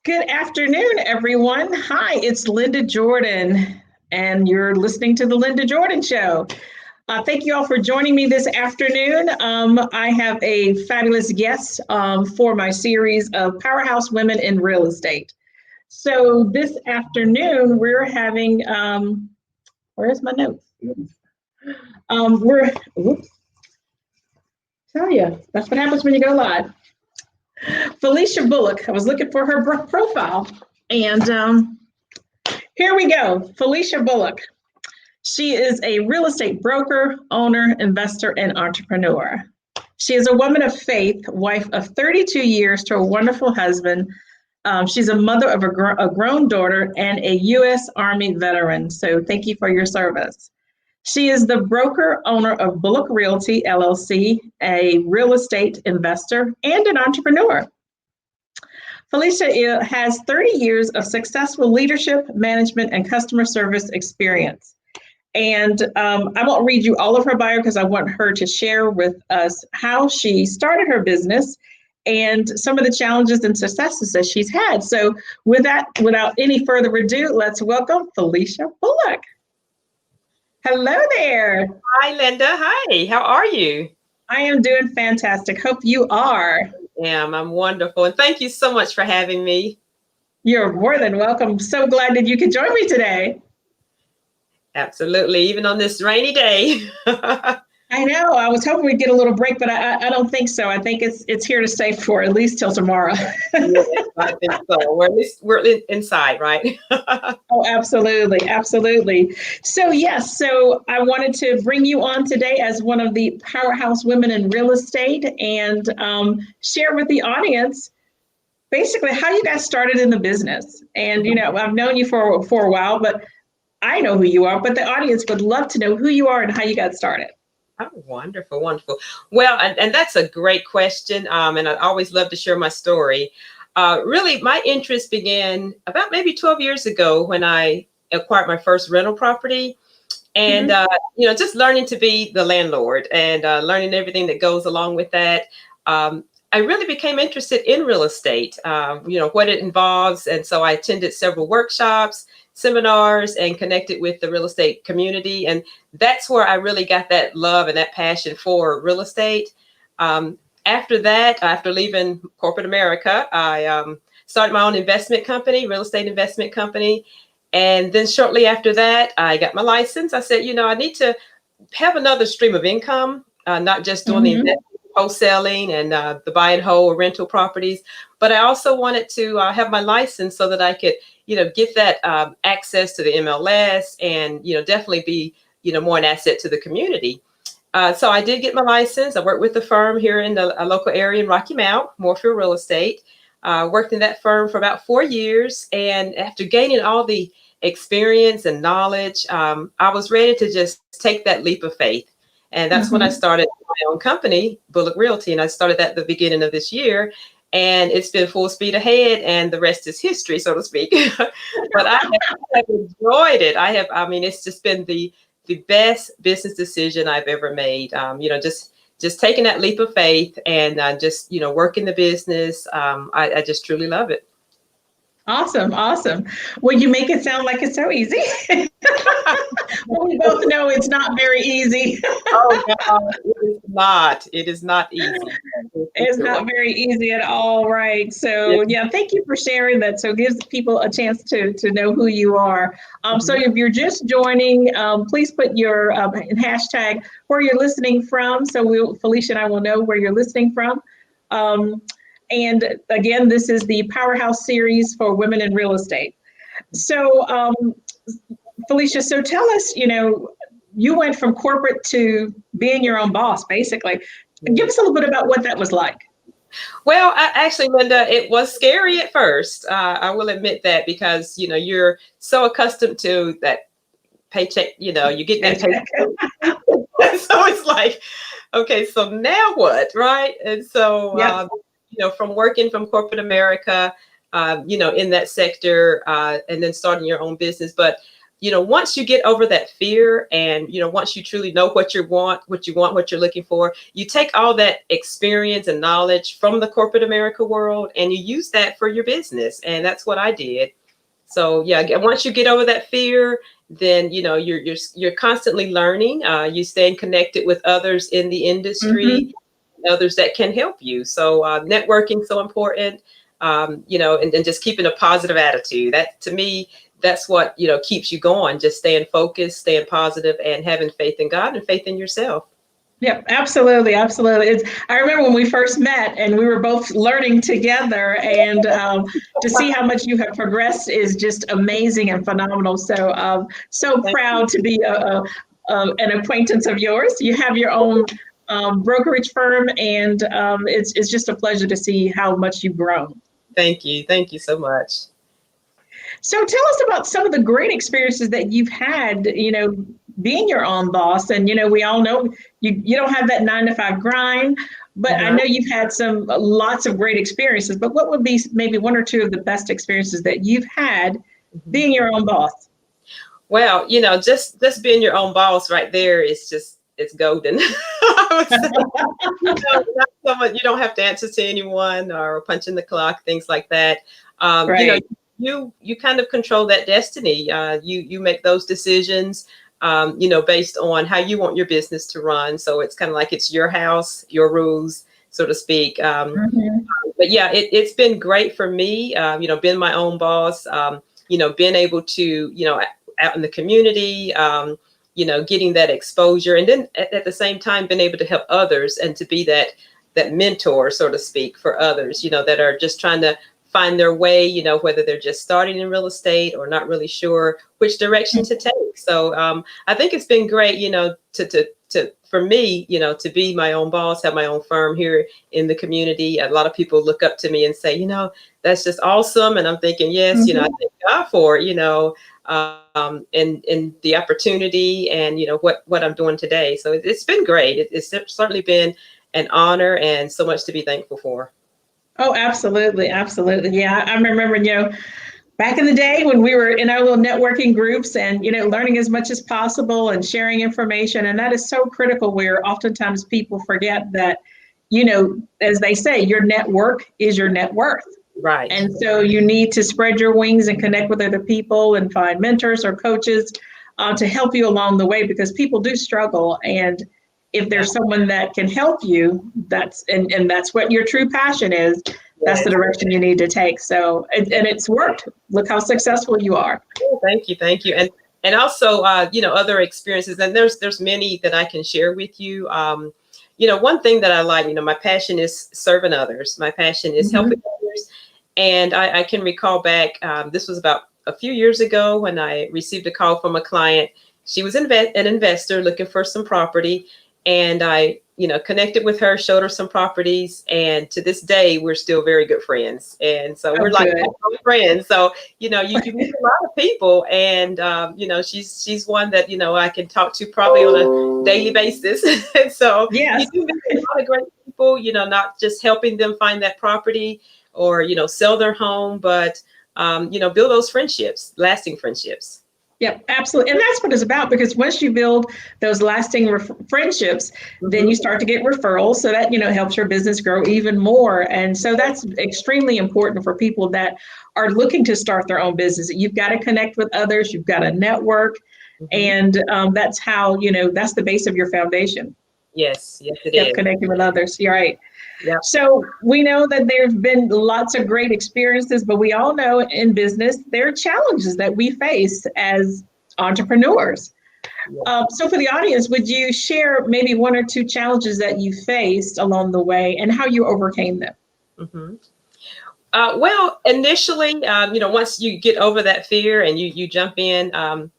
Good afternoon, everyone. Hi, it's Linda Jordan, and you're listening to The Linda Jordan Show. Thank you all for joining me this afternoon. I have a fabulous guest for my series of Powerhouse Women in Real Estate. So this afternoon, we're having, where's my notes? Oops, tell you, that's what happens when you go live. Felisa Bullock, I was looking for her profile, and here we go. Felisa Bullock. She is a real estate broker, owner, investor, and entrepreneur. She is a woman of faith, wife of 32 years to a wonderful husband. She's a mother of a grown daughter and a U.S. Army veteran. So thank you for your service. She is the broker owner of Bullock Realty, LLC, a real estate investor, and an entrepreneur. Felisa has 30 years of successful leadership, management, and customer service experience. And I won't read you all of her bio because I want her to share with us how she started her business and some of the challenges and successes that she's had. So with that, without any further ado, let's welcome Felisa Bullock. Hello there. Hi, Linda. Hi, how are you? I am doing fantastic. Hope you are. I'm wonderful. And thank you so much for having me. You're more than welcome. So glad that you could join me today. Absolutely. Even on this rainy day. I know. I was hoping we'd get a little break, but I don't think so. I think it's here to stay for at least till tomorrow. Yes, I think so. Or at least we're inside, right? Oh, absolutely. Absolutely. So, yes. So I wanted to bring you on today as one of the powerhouse women in real estate and share with the audience basically how you got started in the business. And, you know, I've known you for a while, but I know who you are, but the audience would love to know who you are and how you got started. Oh, wonderful, wonderful. Well, and that's a great question. And I always love to share my story. Really, my interest began about maybe 12 years ago when I acquired my first rental property. And, just learning to be the landlord and learning everything that goes along with that. I really became interested in real estate, what it involves. And so I attended several workshops, seminars, and connected with the real estate community. And that's where I really got that love and that passion for real estate. After that, after leaving corporate America, I started my own investment company, real estate investment company. And then shortly after that, I got my license. I said, I need to have another stream of income, not just doing the investment, wholesaling and the buy and hold rental properties, but I also wanted to have my license so that I could, get that access to the MLS and, definitely be, more an asset to the community. So I did get my license. I worked with the firm here in the local area in Rocky Mount, Moorfield Real Estate. Worked in that firm for about 4 years. And after gaining all the experience and knowledge, I was ready to just take that leap of faith. And that's when I started my own company, Bullock Realty. And I started that at the beginning of this year. And it's been full speed ahead, and the rest is history, so to speak. But I have enjoyed it. It's just been the best business decision I've ever made. Just taking that leap of faith and just, working the business. I just truly love it. Awesome. Well, you make it sound like it's so easy. Well, we both know it's not very easy. Oh, God, it is not. It is not easy. It's not very easy at all, right? So, yeah, thank you for sharing that. So it gives people a chance to know who you are. So if you're just joining, please put your hashtag where you're listening from. So Felisa and I will know where you're listening from. And again, this is the Powerhouse series for women in real estate. So, Felisa, so tell us, you went from corporate to being your own boss, basically. Give us a little bit about what that was like. Well, actually, Linda, it was scary at first. I will admit that because, you're so accustomed to that paycheck, you get that paycheck. So it's like, okay, so now what, right? And so, from working from corporate America, in that sector, and then starting your own business. But, once you get over that fear and, once you truly know what you want, what you're looking for, you take all that experience and knowledge from the corporate America world and you use that for your business. And that's what I did. So yeah, once you get over that fear, then, you're constantly learning, you staying connected with others in the industry, others that can help you. So networking so important, and just keeping a positive attitude. That to me, that's what, keeps you going, just staying focused, staying positive, and having faith in God and faith in yourself. Yep, absolutely, absolutely. I remember when we first met and we were both learning together, and to see how much you have progressed is just amazing and phenomenal. So, so proud to be an acquaintance of yours. You have your own brokerage firm, and it's just a pleasure to see how much you've grown. Thank you so much. So tell us about some of the great experiences that you've had, being your own boss. And, we all know you don't have that 9-to-5 grind, but I know you've had lots of great experiences. But what would be maybe one or two of the best experiences that you've had being your own boss? Well, just being your own boss right there is it's golden. Not so much, you don't have to answer to anyone or punch in the clock, things like that. Right. You kind of control that destiny. You make those decisions, based on how you want your business to run. So it's kind of like it's your house, your rules, so to speak. But yeah, it's been great for me, being my own boss, being able to, out in the community, getting that exposure. And then at the same time, being able to help others and to be that mentor, so to speak, for others, that are just trying to find their way, whether they're just starting in real estate or not really sure which direction to take. So I think it's been great, for me, to be my own boss, have my own firm here in the community. A lot of people look up to me and say, that's just awesome. And I'm thinking, yes, I thank God for it, and the opportunity and, what I'm doing today. So it's been great. It's certainly been an honor and so much to be thankful for. Oh, absolutely. Absolutely. Yeah. I remember, back in the day when we were in our little networking groups and, learning as much as possible and sharing information. And that is so critical, where oftentimes people forget that, as they say, your network is your net worth. Right. And so you need to spread your wings and connect with other people and find mentors or coaches to help you along the way, because people do struggle. And if there's someone that can help you, that's what your true passion is. That's the direction you need to take. So, and it's worked. Look how successful you are. Oh, thank you. And also, other experiences, and there's many that I can share with you. One thing that I like, my passion is serving others. My passion is helping others. And I can recall back, this was about a few years ago when I received a call from a client. She was an investor looking for some property. And I, connected with her, showed her some properties. And to this day, we're still very good friends. And so we're like friends. So, you meet a lot of people. And, she's one that, I can talk to probably on a daily basis. And so you do meet a lot of great people, not just helping them find that property or, sell their home, but, build those friendships, lasting friendships. Yep, absolutely. And that's what it's about, because once you build those lasting friendships, then you start to get referrals. So that, helps your business grow even more. And so that's extremely important for people that are looking to start their own business. You've got to connect with others. You've got to network. And that's how, that's the base of your foundation. Yes, it is. Connecting with others. You're right. Yeah. So we know that there's been lots of great experiences, but we all know in business, there are challenges that we face as entrepreneurs. So for the audience, would you share maybe one or two challenges that you faced along the way and how you overcame them? Well, initially, once you get over that fear and you jump in,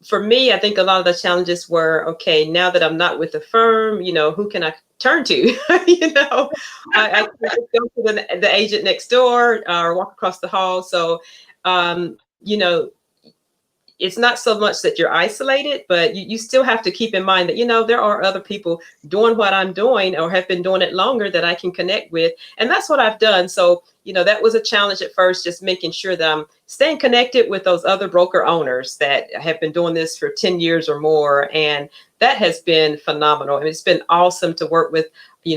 for me, I think a lot of the challenges were, okay, now that I'm not with the firm, who can I turn to? I could go to the agent next door or walk across the hall. So, it's not so much that you're isolated, but you still have to keep in mind that, there are other people doing what I'm doing or have been doing it longer that I can connect with. And that's what I've done. So, that was a challenge at first, just making sure that I'm staying connected with those other broker owners that have been doing this for 10 years or more. And that has been phenomenal. And it's been awesome to work with,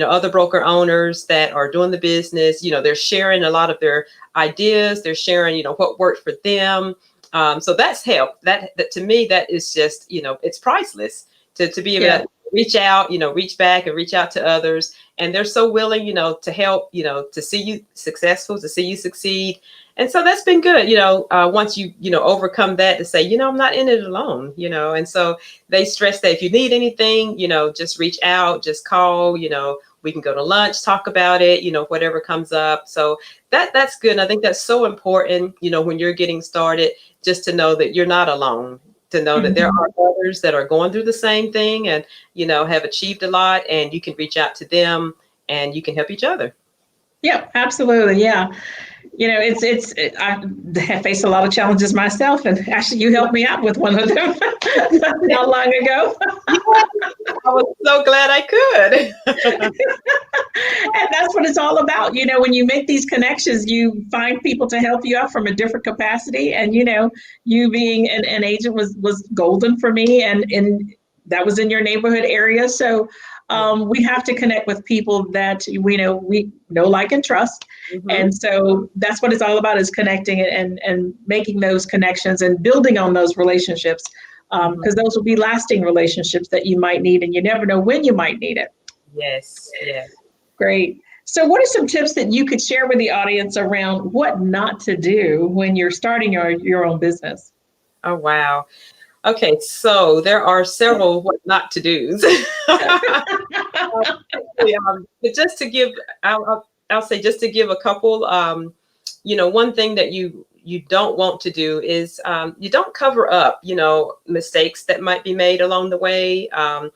other broker owners that are doing the business. They're sharing a lot of their ideas. They're sharing, what worked for them. So that's helped. That to me, that is just, it's priceless to be able to reach out, reach back and reach out to others. And they're so willing, to help, to see you successful, to see you succeed. And so that's been good, once you, overcome that, to say, I'm not in it alone, and so they stress that if you need anything, just reach out, just call, we can go to lunch, talk about it, whatever comes up. So that's good. And I think that's so important, when you're getting started, just to know that you're not alone, to know that there are others that are going through the same thing and, have achieved a lot, and you can reach out to them and you can help each other. Yeah, absolutely. Yeah. I face a lot of challenges myself, and actually you helped me out with one of them not long ago. I was so glad I could. And that's what it's all about. When you make these connections, you find people to help you out from a different capacity. And, you being an agent was golden for me. And that was in your neighborhood area. So we have to connect with people that we know, like, and trust. Mm-hmm. And so that's what it's all about, is connecting and making those connections and building on those relationships, because those will be lasting relationships that you might need, and you never know when you might need it. Yes. Yes. Great. So what are some tips that you could share with the audience around what not to do when you're starting your own business? Oh, wow. Okay, so there are several what not to do's. But just to give, I'll say, just to give a couple. One thing that you don't want to do is you don't cover up, mistakes that might be made along the way. Don't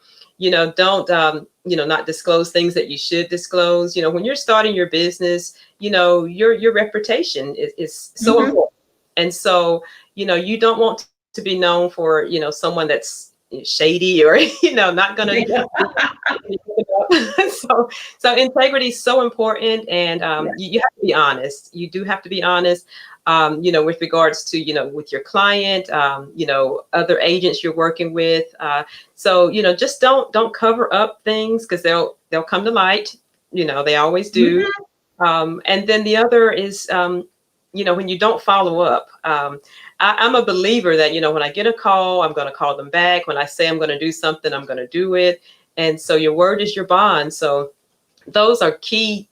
not disclose things that you should disclose. When you're starting your business, your reputation is so important, and so you don't want to be known for, someone that's shady or, not going to. So integrity is so important. And you have to be honest. You do have to be honest, with regards to, with your client, other agents you're working with. So, just don't cover up things, because they'll come to light. They always do. And then the other is, when you don't follow up. I'm a believer that, when I get a call, I'm going to call them back. When I say I'm going to do something, I'm going to do it. And so your word is your bond. So those are key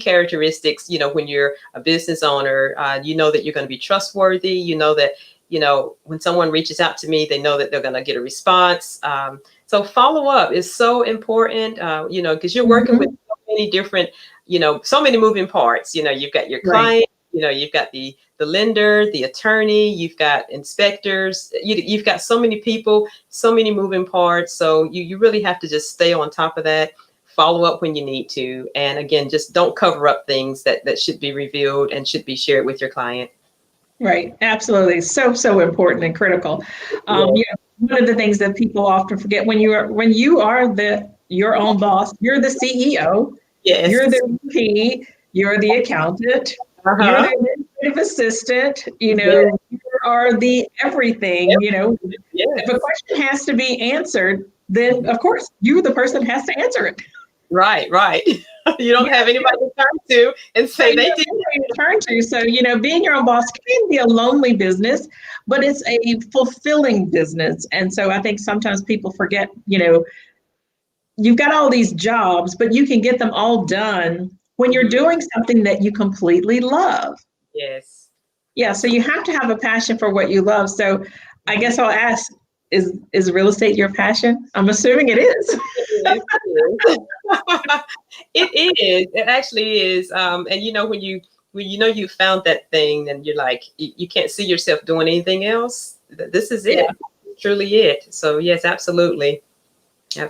characteristics, when you're a business owner. That you're going to be trustworthy. That, when someone reaches out to me, they know that they're going to get a response. So follow up is so important, because you're working with so many different, so many moving parts. You've got your client, you've got the lender, the attorney, you've got inspectors, you've got so many people, so many moving parts. So you really have to just stay on top of that, follow up when you need to. And again, just don't cover up things that should be revealed and should be shared with your client. Right. Absolutely. So important and critical. One of the things that people often forget, when you are your own boss, you're the CEO, you're the VP, you're the accountant, you're the administrative assistant, you are the everything, If a question has to be answered, then of course you're the person that has to answer it. Right. You don't have anybody to turn to and say they did. Turn to. So, being your own boss can be a lonely business, but it's a fulfilling business. And so I think sometimes people forget, you've got all these jobs, but you can get them all done when you're doing something that you completely love. Yes. Yeah. So you have to have a passion for what you love. So I guess I'll ask, is real estate your passion? I'm assuming it is. It is. It actually is. And when you found that thing, and you're like, you can't see yourself doing anything else. This is it. Truly it. So yes, absolutely. Yeah.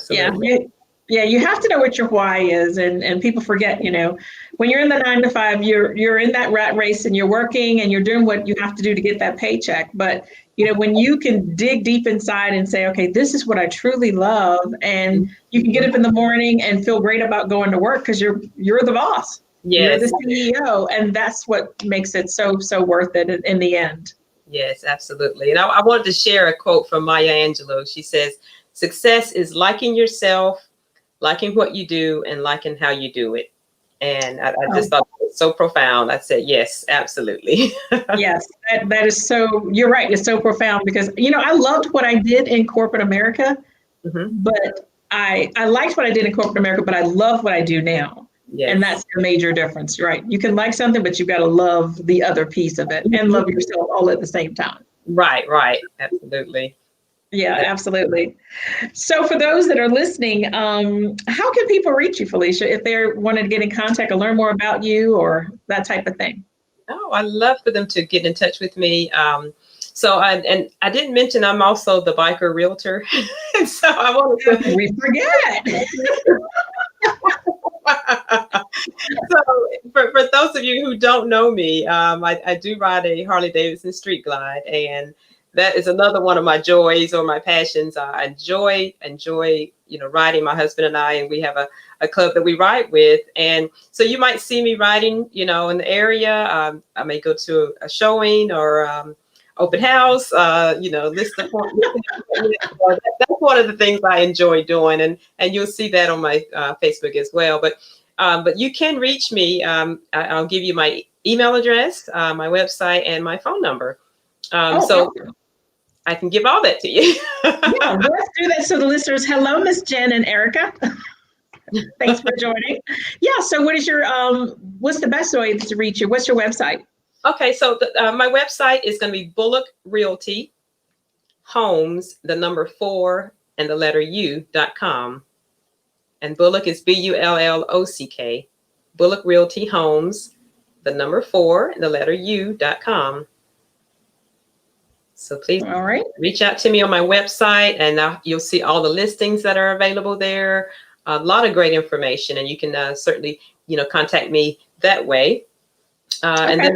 Yeah, you have to know what your why is, and people forget, when you're in the 9 to 5, you're in that rat race and you're working and you're doing what you have to do to get that paycheck. But when you can dig deep inside and say, okay, this is what I truly love, and you can get up in the morning and feel great about going to work because you're the boss, you're Yes. the CEO, and that's what makes it so worth it in the end. Yes, absolutely. And I wanted to share a quote from Maya Angelou. She says, "Success is liking yourself, liking what you do, and liking how you do it." And I just thought it was so profound. I said, yes, absolutely. Yes, that is so, you're right. It's so profound because, I loved what I did in corporate America, but I liked what I did in corporate America, but I love what I do now. Yes. And that's the major difference, right? You can like something, but you've got to love the other piece of it and love yourself all at the same time. Right. Absolutely. Yeah, absolutely. So for those that are listening, how can people reach you, Felicia, if they wanted to get in contact or learn more about you or that type of thing? Oh, I love for them to get in touch with me. So I didn't mention I'm also the biker realtor. And so I wanted to. We forget. So for those of you who don't know me, I do ride a Harley Davidson Street Glide, and that is another one of my joys or my passions. I enjoy riding, my husband and I, and we have a club that we ride with. And so you might see me riding, in the area. I may go to a showing or open house, list the that's one of the things I enjoy doing, and you'll see that on my Facebook as well. But you can reach me. I'll give you my email address, my website, and my phone number. So I can give all that to you. Yeah, let's do that. So the listeners, hello, Miss Jen and Erica. Thanks for joining. Yeah. So what is your what's the best way to reach you? What's your website? Okay, so my website is going to be Bullock Realty Homes, the number 4 and the letter U.com. And Bullock is Bullock. Bullock Realty Homes, the number 4 and the letter U.com. So please reach out to me on my website, and you'll see all the listings that are available there. A lot of great information, and you can certainly contact me that way. And then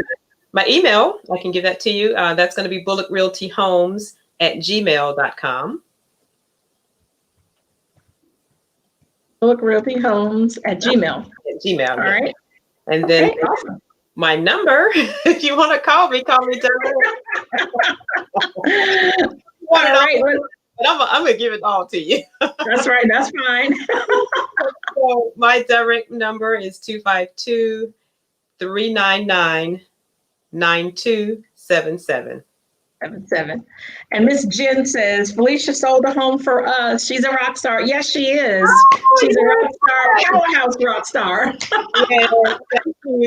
my email, I can give that to you. That's going to be bullockrealtyhomes@gmail.com. bullockrealtyhomes@gmail. Gmail. All right. And then awesome. My number, if you want to call me direct. All right. But I'm going to give it all to you. That's right. That's fine. So my direct number is 252-399-9277. And Miss Jen says, Felicia sold a home for us. She's a rock star. Yes, she is. She's a rock star, powerhouse rock star. Yeah,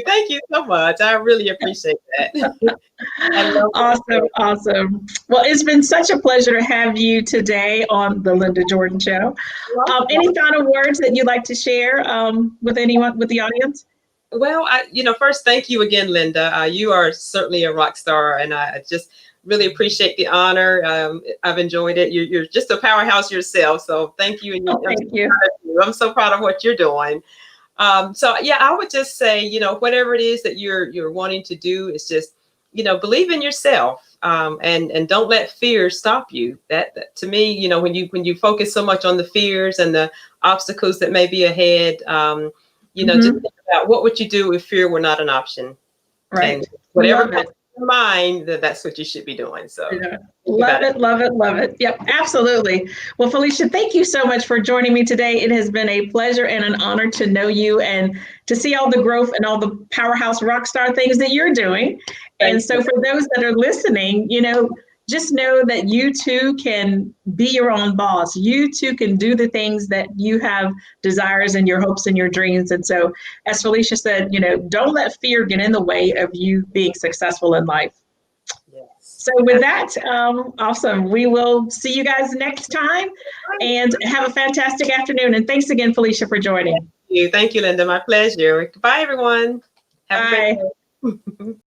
thank you so much. I really appreciate that. Awesome. Well, it's been such a pleasure to have you today on the Linda Jordan Show. Any final words that you'd like to share with the audience? Well, first, thank you again, Linda. You are certainly a rock star, and I just really appreciate the honor. I've enjoyed it. You're just a powerhouse yourself, so thank you. And thank you. I'm so proud of what you're doing. So yeah, I would just say, whatever it is that you're wanting to do, is just, believe in yourself, and don't let fear stop you. That to me, when you focus so much on the fears and the obstacles that may be ahead, just think about what would you do if fear were not an option. Right. And whatever comes to your mind, that's what you should be doing. So love it. Yep, absolutely. Well, Felicia, thank you so much for joining me today. It has been a pleasure and an honor to know you and to see all the growth and all the powerhouse rock star things that you're doing. And so for those that are listening, just know that you too can be your own boss. You too can do the things that you have desires and your hopes and your dreams. And so, as Felicia said, don't let fear get in the way of you being successful in life. Yes. So with that, awesome. We will see you guys next time, and have a fantastic afternoon. And thanks again, Felicia, for joining. Thank you, Linda. My pleasure. Goodbye, everyone. Have a great day.